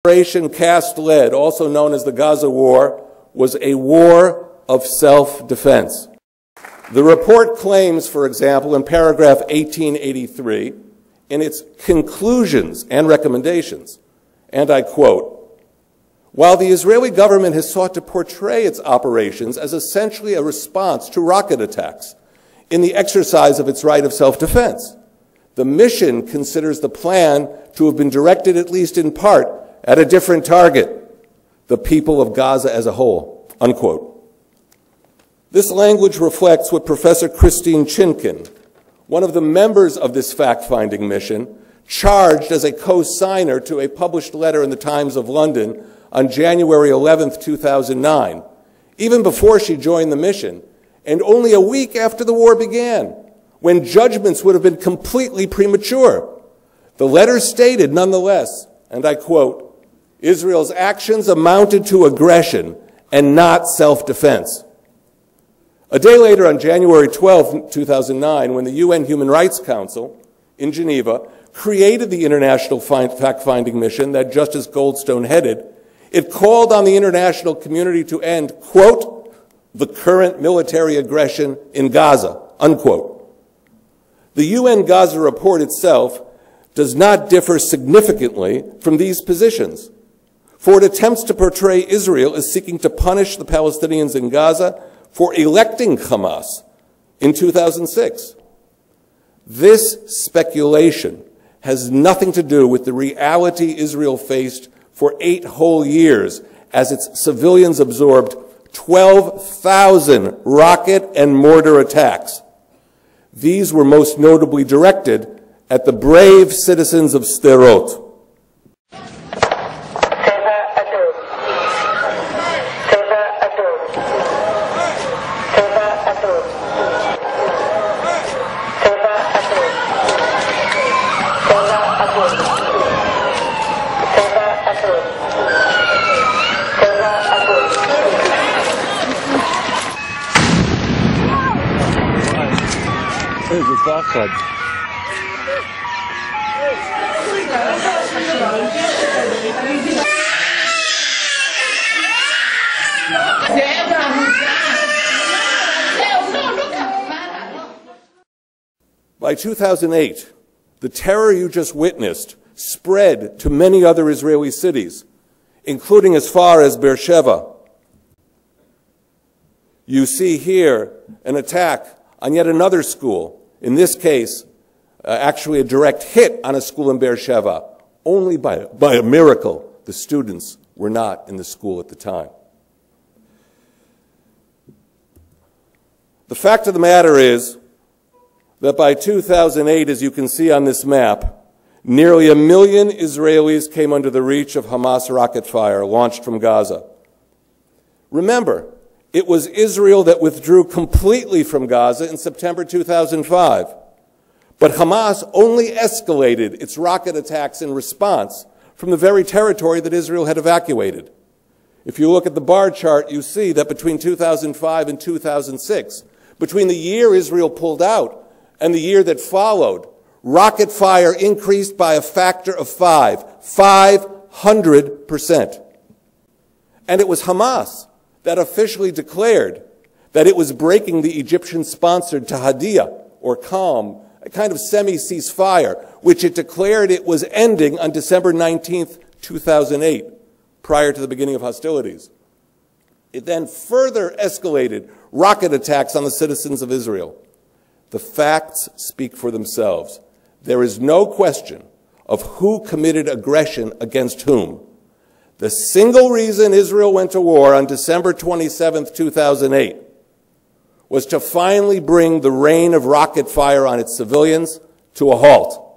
Operation Cast Lead, also known as the Gaza War, was a war of self-defense. The report claims, for example, in paragraph 1883, in its conclusions and recommendations, and I quote, "While the Israeli government has sought to portray its operations as essentially a response to rocket attacks in the exercise of its right of self-defense, the mission considers the plan to have been directed, at least in part, at a different target, the people of Gaza as a whole," unquote. This language reflects what Professor Christine Chinkin, one of the members of this fact-finding mission, charged as a co-signer to a published letter in the Times of London on January 11th, 2009, even before she joined the mission, and only a week after the war began, when judgments would have been completely premature. The letter stated, nonetheless, and I quote, "Israel's actions amounted to aggression and not self-defense." A day later, on January 12, 2009, when the UN Human Rights Council in Geneva created the international fact-finding mission that Justice Goldstone headed, it called on the international community to end, quote, "the current military aggression in Gaza," unquote. The UN Gaza Report itself does not differ significantly from these positions, for it attempts to portray Israel as seeking to punish the Palestinians in Gaza for electing Hamas in 2006. This speculation has nothing to do with the reality Israel faced for 8 whole years as its civilians absorbed 12,000 rocket and mortar attacks. These were most notably directed at the brave citizens of Sderot. By 2008, the terror you just witnessed spread to many other Israeli cities, including as far as Beersheba. You see here an attack on yet another school, in this case, actually a direct hit on a school in Beersheba. Only by a miracle, the students were not in the school at the time. The fact of the matter is that by 2008, as you can see on this map, nearly 1 million Israelis came under the reach of Hamas rocket fire launched from Gaza. Remember, it was Israel that withdrew completely from Gaza in September 2005. But Hamas only escalated its rocket attacks in response from the very territory that Israel had evacuated. If you look at the bar chart, you see that between 2005 and 2006, between the year Israel pulled out and the year that followed, rocket fire increased by a factor of 500%. And it was Hamas that officially declared that it was breaking the Egyptian-sponsored Tahadiyah, or calm, a kind of semi-ceasefire, which it declared it was ending on December 19th, 2008, prior to the beginning of hostilities. It then further escalated rocket attacks on the citizens of Israel. The facts speak for themselves. There is no question of who committed aggression against whom. The single reason Israel went to war on December 27th, 2008 was to finally bring the rain of rocket fire on its civilians to a halt.